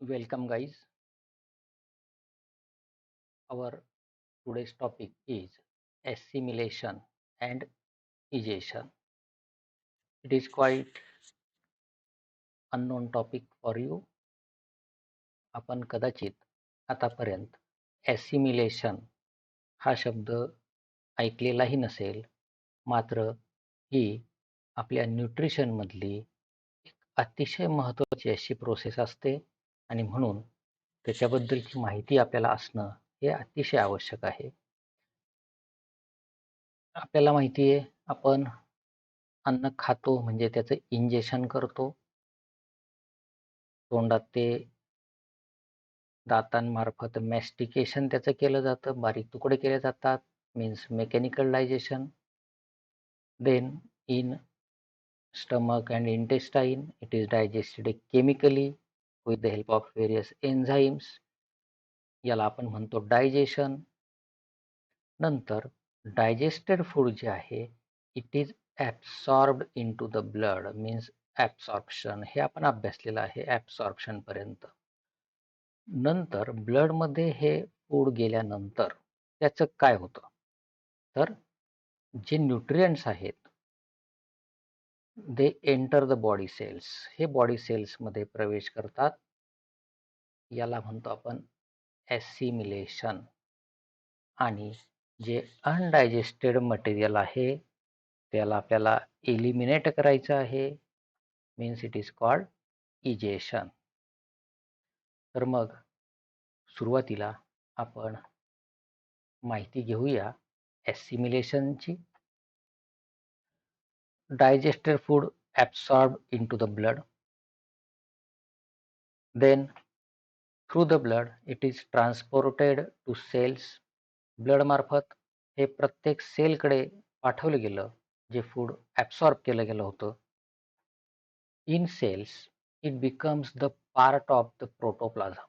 Welcome, guys. Our today's topic is assimilation and ingestion. It is quite unknown topic for you. आपण कदाचित आतापर्यंत assimilation हा शब्द ऐकलेलाही नसेल. मात्र ही आपल्या न्यूट्रिशन मधली एक अतिशय महत्त्वाची अशी प्रोसेस असते आणि म्हणून त्याच्याबद्दलची माहिती आपल्याला असणं हे अतिशय आवश्यक आहे. आपल्याला माहिती आहे आपण अन्न खातो म्हणजे त्याचं इंजेक्शन करतो. तोंडात ते दातांमार्फत मॅस्टिकेशन त्याचं केलं जातं. बारीक तुकडे केले जातात. Means mechanical digestion. Then in stomach and intestine it is digested chemically with the help of various enzymes. याला आपण म्हणतो डायजेशन. नंतर डायजेस्टेड फूड जे आहे it is absorbed into the blood means absorption हे आपण अभ्यासलेलं आहे ॲब्सॉर्प्शन पर्यंत. नंतर ब्लडमध्ये हे फूड गेल्यानंतर त्याचं काय होतं तर जे न्यूट्रिएंट्स आहेत they enter the body cells हे बॉडी सेल्समध्ये प्रवेश करतात. याला म्हणतो आपण ॲसिमिलेशन. आणि जे अनडायजेस्टेड मटेरियल आहे त्याला आपल्याला एलिमिनेट करायचं आहे. Means it is called egestion. तर मग सुरुवातीला आपण माहिती घेऊया ॲसिमिलेशनची. digested food absorbed into the blood, then through the blood it is transported to cells. Blood मार्फत हे प्रत्येक सेलकडे पाठवलं गेलं जे फूड ॲब्सॉर्ब केलं गेलं होतं. In cells it becomes the part of the protoplasm.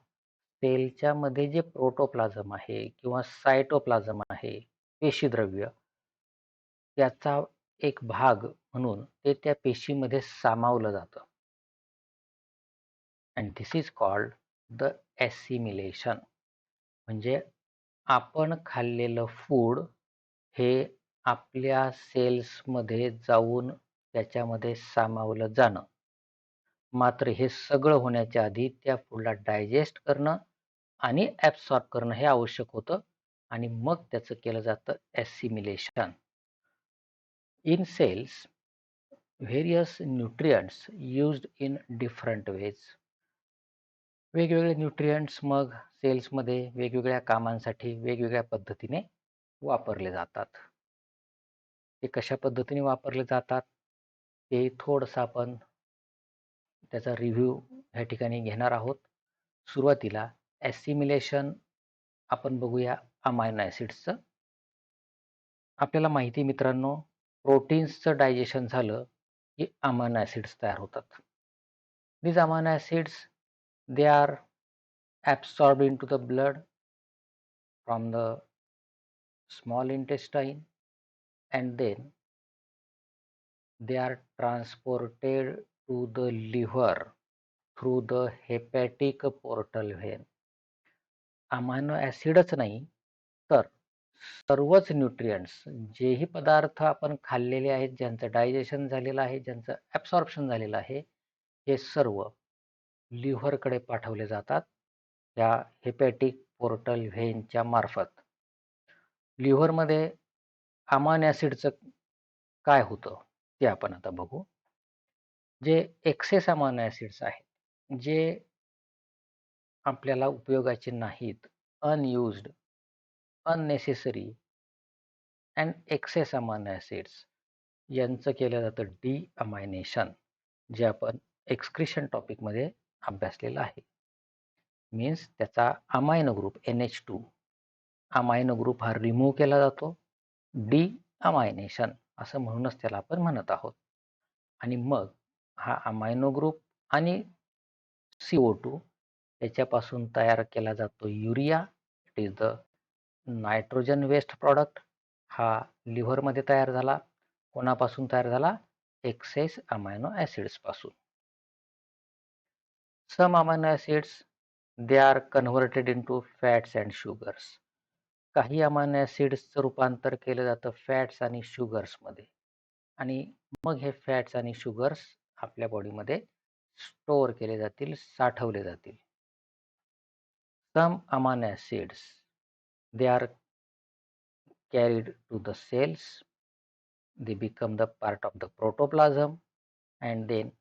सेलच्या मध्ये जे प्रोटोप्लाझम आहे किंवा सायटोप्लाझम आहे पेशीद्रव्य त्याचा एक भाग म्हणून ते त्या पेशीमध्ये सामावलं जातं. And this is called the assimilation. म्हणजे आपण खाल्लेलं फूड हे आपल्या सेल्समध्ये जाऊन त्याच्यामध्ये सामावलं जाणं. मात्र हे सगळं होण्याच्या आधी त्या फूडला डायजेस्ट करणं आणि ॲब्सॉर्ब करणं हे आवश्यक होतं आणि मग त्याचं केलं जातं assimilation. In cells various nutrients used in different ways. वेगवेगळे न्यूट्रिएंट्स मग सेल्समध्ये वेगवेगळ्या कामांसाठी वेगवेगळ्या पद्धतीने वापरले जातात. ते कशा पद्धतीने वापरले जातात ते थोडंसं आपण त्याचा रिव्ह्यू ह्या ठिकाणी घेणार आहोत. सुरुवातीला ॲसिमिलेशन आपण बघूया अमायनो ॲसिड्सचं. आपल्याला माहिती मित्रांनो प्रोटीन्सचं डायजेशन झालं की अमायनो ॲसिड्स तयार होतात. these amino acids they are absorbed into the blood from the small intestine and then they are transported to the liver through the hepatic portal vein. Amino ॲसिडच नाही तर सर्वच न्यूट्रिएंट्स जेही पदार्थ आपण खाल्लेले आहेत ज्यांचं डायजेशन झालेलं आहे ज्यांचं ॲब्सॉर्प्शन झालेलं आहे हे सर्व लिव्हरकडे पाठवले जातात या हेपॅटिक पोर्टल व्हेनच्या मार्फत. लिव्हरमध्ये अमायनो ॲसिडचं काय होतं ते आपण आता बघू. जे एक्सेस अमायनो ॲसिड्स आहेत जे आपल्याला उपयोगाचे नाहीत, unused, unnecessary and excess amino acids यांचं केलं जातं डिअमायनेशन, जे आपण एक्सक्रिशन टॉपिकमध्ये अभ्यासलेलं आहे. मीन्स त्याचा amino group NH2 amino group हा रिमूव्ह केला जातो. डिअमायनेशन असं म्हणूनच त्याला आपण म्हणत आहोत. आणि मग हा अमायनो ग्रुप आणि CO2 याच्यापासून तयार केला जातो urea. It is the nitrogen waste product. हा लिव्हरमध्ये तयार झाला. कोणापासून तयार झाला? एक्सेस अमायनो ॲसिड्स पासून. Some amino acids they are converted into fats and sugars. काही अमायनो ॲसिड्सचं रूपांतर केलं जातं फॅट्स आणि शुगर्समध्ये आणि मग हे फॅट्स आणि शुगर्स आपल्या बॉडीमध्ये स्टोअर केले जातील, साठवले जातील. Some amino acids they are carried to the cells, they become the part of the protoplasm, and then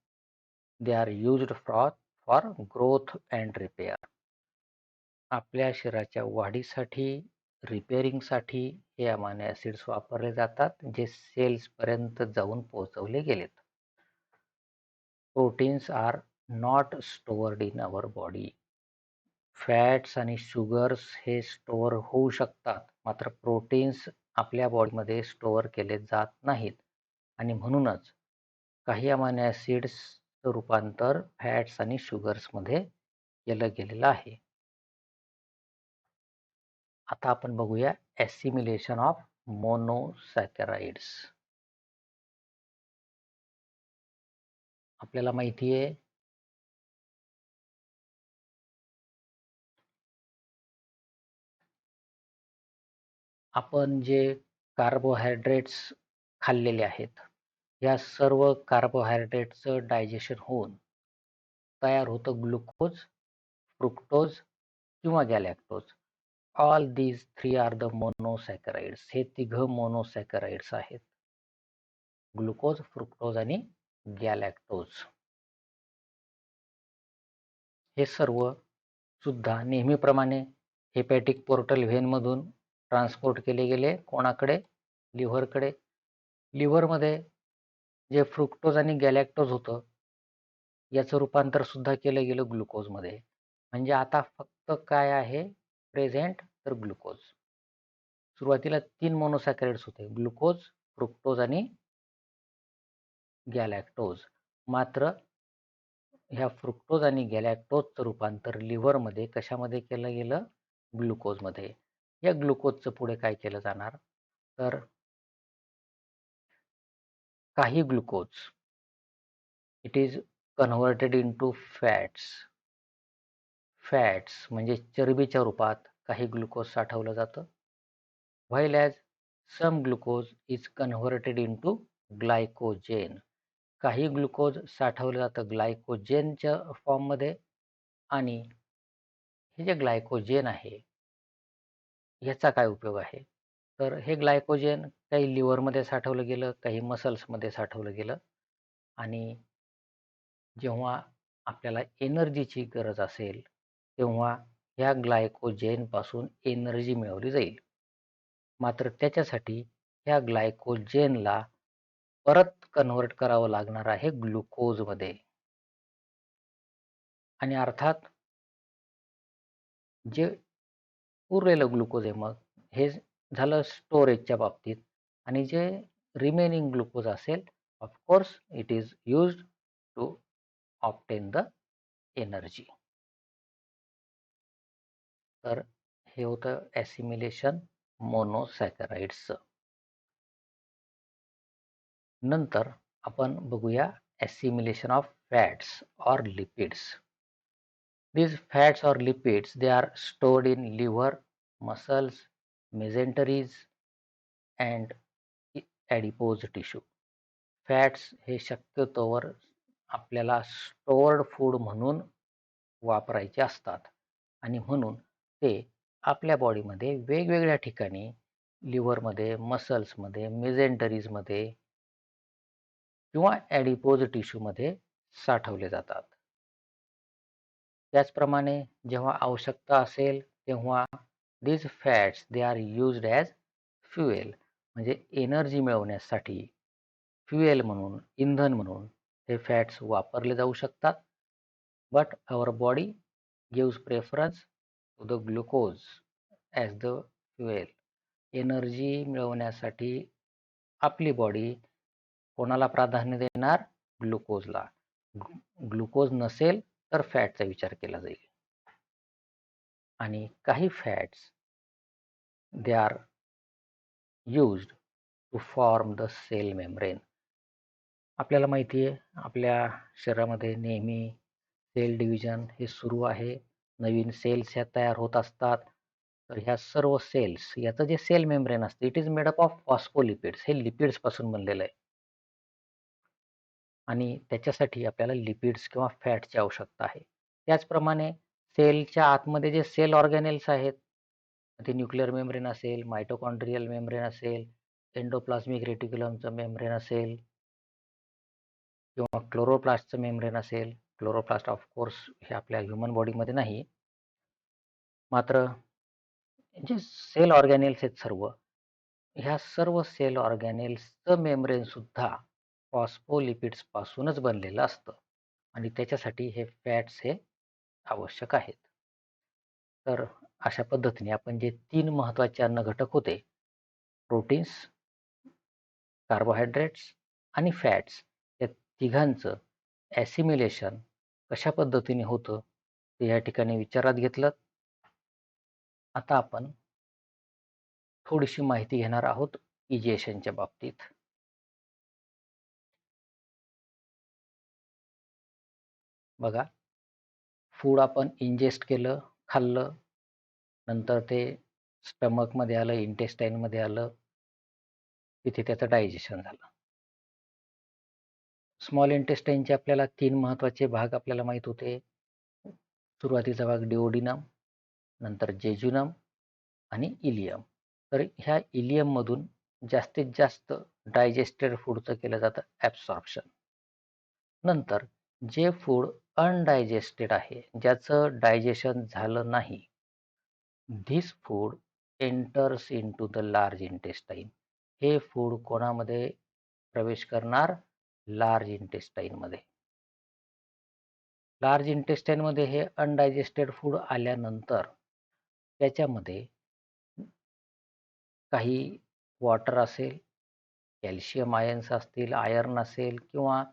they are used for growth and repair. आपल्या शरीराच्या वाढीसाठी, रिपेअरिंगसाठी हे अमायनो ॲसिड्स वापरले जातात जे सेल्स पर्यंत जाऊन पोहोचवले गेलेत. Proteins are not stored in our body. Fats आणि शुगर्स हे स्टोअर होऊ शकतात, मात्र प्रोटीन्स आपल्या बॉडीमध्ये स्टोअर केले जात नाहीत आणि म्हणूनच काही अमायनो ॲसिड्सचं रूपांतर फॅट्स आणि शुगर्समध्ये केलं गेलेलं आहे. आता आपण बघूया ॲसिमिलेशन ऑफ मोनोसॅकराइड्स. आपल्याला माहिती आहे आपण जे कार्बोहायड्रेट्स खाल्लेले आहेत या सर्व कार्बोहायड्रेटचं डायजेशन होऊन तयार होतं ग्लुकोज, फ्रुक्टोज किंवा galactose. All these 3 are the monosaccharides. हे तिघं मोनोसॅकराइड्स आहेत, ग्लुकोज, फ्रुक्टोज आणि गॅलॅक्टोज. हे सर्व सुद्धा नेहमीप्रमाणे हेपॅटिक पोर्टल व्हेनमधून ट्रान्सपोर्ट केले गेले कोणाकडे? लिव्हरकडे. लिव्हरमध्ये जे फ्रुक्टोज आणि गॅलॅक्टोज होतं याचं रूपांतर सुद्धा केलं गेलं ग्लुकोजमध्ये. म्हणजे आता फक्त काय आहे प्रेझेंट? तर ग्लुकोज. सुरुवातीला 3 मोनोसॅकराइड्स होते, ग्लुकोज, फ्रुक्टोज आणि गॅलॅक्टोज. मात्र ह्या फ्रुक्टोज आणि गॅलॅक्टोजचं रूपांतर लिव्हरमध्ये कशामध्ये केलं गेलं? ग्लुकोजमध्ये. या ग्लुकोजचं पुढे काय केलं जाणार? तर काही glucose it is converted into fats. Fats म्हणजे चरबीच्या रूपात काही ग्लुकोज साठवलं जातं. While as some glucose is converted into glycogen. काही ग्लुकोज साठवलं जातं ग्लायकोजेनच्या फॉर्ममध्ये आणि हे जे ग्लायकोजेन आहे ह्याचा काय उपयोग आहे? तर हे ग्लायकोजेन काही लिव्हरमध्ये साठवलं गेलं, काही मसल्समध्ये साठवलं गेलं आणि जेव्हा आपल्याला एनर्जीची गरज असेल तेव्हा ह्या ग्लायकोजेनपासून एनर्जी मिळवली जाईल. मात्र त्याच्यासाठी ह्या ग्लायकोजेनला परत कन्व्हर्ट करावं लागणार आहे ग्लुकोजमध्ये. आणि अर्थात जे उरलेलं ग्लुकोज आहे मग हे झालं स्टोरेजच्या बाबतीत आणि जे रिमेनिंग ग्लुकोज असेल of course it is used to obtain the energy. तर हे होतं ॲसिमिलेशन मोनोसॅकराइड्सचं. नंतर आपण बघूया assimilation of fats or lipids. These fats or lipids they are stored in liver, muscles, mesenteries and adipose tissue. Fats हे शक्यतोवर आपल्याला स्टोअर्ड फूड म्हणून वापरायचे असतात आणि म्हणून ते आपल्या बॉडीमध्ये वेगवेगळ्या ठिकाणी लिव्हरमध्ये, मसल्समध्ये, मेजेंटरीजमध्ये किंवा ॲडिपोज टिश्यूमध्ये साठवले जातात. त्याचप्रमाणे जेव्हा आवश्यकता असेल तेव्हा these fats they are used as fuel. म्हणजे एनर्जी मिळवण्यासाठी फ्युएल म्हणून, इंधन म्हणून हे फॅट्स वापरले जाऊ शकतात. But our body gives preference to the glucose as the fuel. Energy मिळवण्यासाठी आपली बॉडी कोणाला प्राधान्य देणार? ग्लुकोजला. ग्लुकोज नसेल तर फॅटचा विचार केला जाईल. आणि काही fats they are used to form the cell membrane. आपल्याला माहिती आहे आपल्या शरीरामध्ये नेहमी सेल डिव्हिजन हे सुरू आहे नवीन सेल्स ह्या तयार होत असतात. तर ह्या सर्व सेल्स याचं जे सेल मेम्ब्रेन असतं it is made up of phospholipids. हे लिपिड्सपासून बनलेलं आहे आणि त्याच्यासाठी आपल्याला लिपिड्स किंवा फॅटची आवश्यकता आहे. त्याचप्रमाणे सेलच्या आतमध्ये जे सेल ऑर्गॅनेल्स आहेत, ते न्यूक्लिअर मेम्ब्रेन असेल, मायटोकॉन्ड्रियल मेम्ब्रेन असेल, एंडोप्लाझ्मिक रेटिक्युलमचं मेम्ब्रेन असेल किंवा क्लोरोप्लास्टचं मेम्ब्रेन असेल. क्लोरोप्लास्ट ऑफ कोर्स हे आपल्या ह्युमन बॉडीमध्ये नाही. मात्र जे सेल ऑर्गॅनेल्स आहेत सर्व, ह्या सर्व सेल ऑर्गॅनेल्सचं मेम्ब्रेन सुद्धा फॉस्फोलिपिड्स पासूनच बनलेलं असतं आणि त्याच्यासाठी हे फॅट्स हे आवश्यक आहेत. तर अशा पद्धतीने आपण जे 3 महत्त्वाचे अन्न घटक होते, प्रोटीन्स, कार्बोहायड्रेट्स आणि फॅट्स, या तिघांचं ॲसिमिलेशन कशा पद्धतीने होतं ते या ठिकाणी विचारात घेतलं. आता आपण थोडीशी माहिती घेणार आहोत इजेशनच्या बाबतीत. बघा, फूड आपण इंजेस्ट केलं, खाल्लं, नंतर ते स्टमकमध्ये आलं, इंटेस्टाईनमध्ये आलं, तिथे त्याचं डायजेशन झालं. स्मॉल इंटेस्टाईनचे आपल्याला 3 महत्त्वाचे भाग आपल्याला माहीत होते. सुरुवातीचा भाग डिओडिनम, नंतर जेजुनम आणि इलियम. तर ह्या इलियममधून जास्तीत जास्त डायजेस्टेड फूडचं केलं जातं ॲब्सॉर्प्शन. नंतर जे फूड अनडायजेस्टेड आहे, ज्याचं डायजेशन झालं नाही, this food enters into the large intestine. हे फूड कोणामध्ये प्रवेश करणार? लार्ज इंटेस्टाईनमध्ये. लार्ज इंटेस्टाईनमध्ये हे अनडायजेस्टेड फूड आल्यानंतर त्याच्यामध्ये काही वॉटर असेल, कॅल्शियम आयन्स असतील, आयर्न असेल किंवा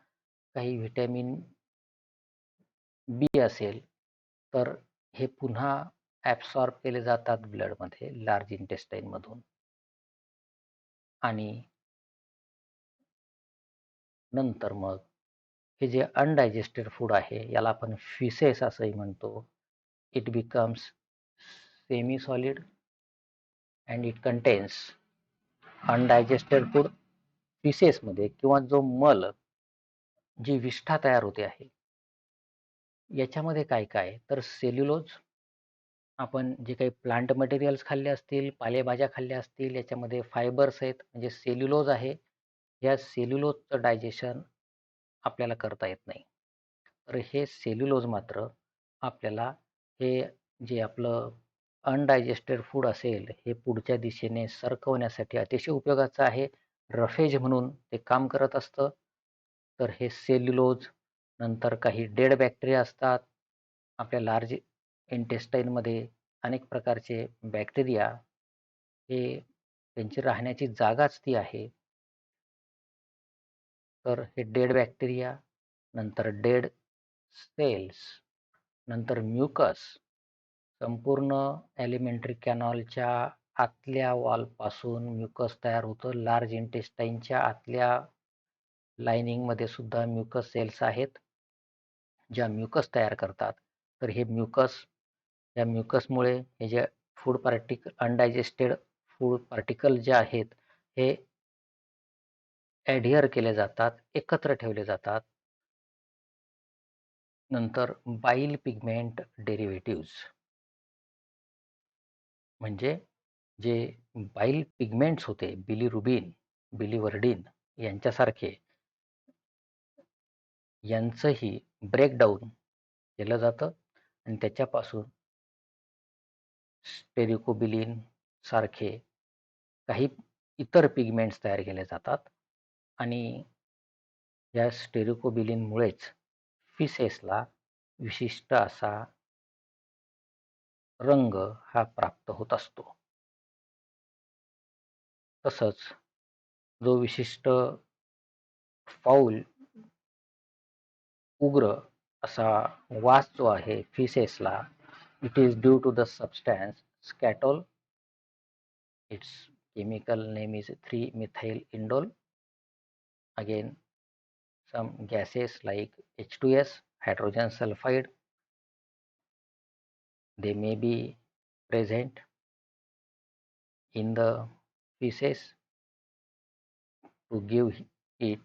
काही व्हिटॅमिन बी असेल, तर हे पुन्हा ॲब्सॉर्ब केले जातात ब्लडमध्ये लार्ज इंटेस्टाईनमधून. आणि नंतर मग हे जे अनडायजेस्टेड फूड आहे याला आपण फिसेस असंही म्हणतो. It becomes semi solid and it contains undigested food. फिसेसमध्ये किंवा जो मल, जी विष्ठा तयार होते आहे, याच्यामध्ये काय काय तर सेल्युलोज, आपण जे काही प्लांट मटेरियल्स खाल्ले असतील, पालेभाज्या खाल्ल्या असतील, याच्यामध्ये फायबर्स आहेत, म्हणजे सेल्युलोज आहे. या सेल्युलोजचं डायजेशन आपल्याला करता येत नाही. तर हे सेल्युलोज मात्र आपल्याला हे जे आपलं अनडायजेस्टेड फूड असेल, हे पुढच्या दिशेने सरकवण्यासाठी अतिशय उपयोगाचं आहे. रफेज म्हणून ते काम करत असतं. तर हे सेल्युलोज, नंतर काही डेड बॅक्टेरिया असतात आपल्या लार्ज इंटेस्टाईनमध्ये. अनेक प्रकारचे बॅक्टेरिया, हे त्यांची राहण्याची जागाच ती आहे. तर हे डेड बॅक्टेरिया, नंतर डेड सेल्स, नंतर म्युकस, संपूर्ण एलिमेंटरी कॅनॉलच्या आतल्या वॉलपासून म्युकस तयार होतं. लार्ज इंटेस्टाईनच्या आतल्या लायनिंगमध्ये सुद्धा म्युकस सेल्स आहेत, ज्या म्युकस तयार करतात. तर हे म्युकस, या म्युकसमुळे हे जे फूड अनडायजेस्टेड फूड पार्टिकल जे आहेत, हे ॲडहिअर केले जातात, एकत्र ठेवले जातात. नंतर बाईल पिगमेंट डेरिव्हेटिव्हज, म्हणजे जे बाईल पिगमेंट्स होते, बिलिरुबिन, बिलिवर्डिन यांच्यासारखे, यांचंही ब्रेकडाऊन केलं जातं आणि त्याच्यापासून स्टेरिकोबिलिन सारखे काही इतर पिगमेंट्स तयार केले जातात आणि या स्टेरिकोबिलिनमुळेच फिसेसला विशिष्ट असा रंग हा प्राप्त होत असतो. तसंच जो विशिष्ट फाऊल, उग्र असा वास जो आहे फिसेसला, it is due to the substance skatole. Its chemical name is 3-methyl indole. Again, some gases like H2S, hydrogen sulfide, They may be present in the feces to give it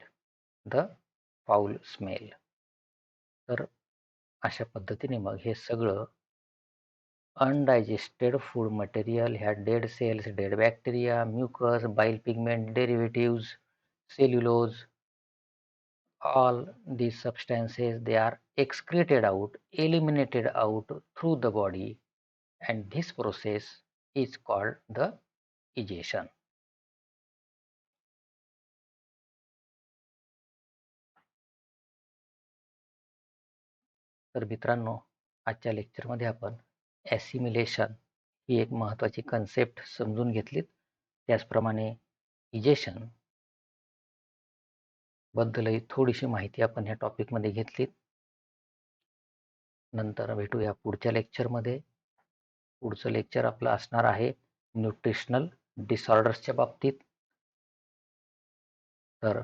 the foul smell. तर अशा पद्धतीने मग हे सगळं undigested food material ह्या dead cells, dead bacteria, mucus, bile pigment derivatives, cellulose, all these substances they are excreted out, eliminated out through the body, and this process is called the egestion. तर मित्रांनो, आजच्या लेक्चरमध्ये आपण assimilation ही एक महत्त्वाची concept समजून घेतलीत. त्याचप्रमाणे इजेशन बद्दलही थोडीशी माहिती आपण ह्या टॉपिकमध्ये घेतलीत. नंतर भेटूया पुढच्या लेक्चरमध्ये. पुढचं लेक्चर आपलं असणार आहे न्यूट्रिशनल डिसऑर्डर्सच्या बाबतीत. तर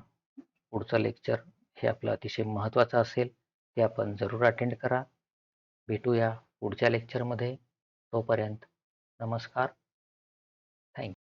पुढचं लेक्चर हे आपलं अतिशय महत्त्वाचं असेल, ते आपण जरूर अटेंड करा. भेटूया पुढच्या लेक्चरमध्ये. तोपर्यंत नमस्कार. थँक्यू.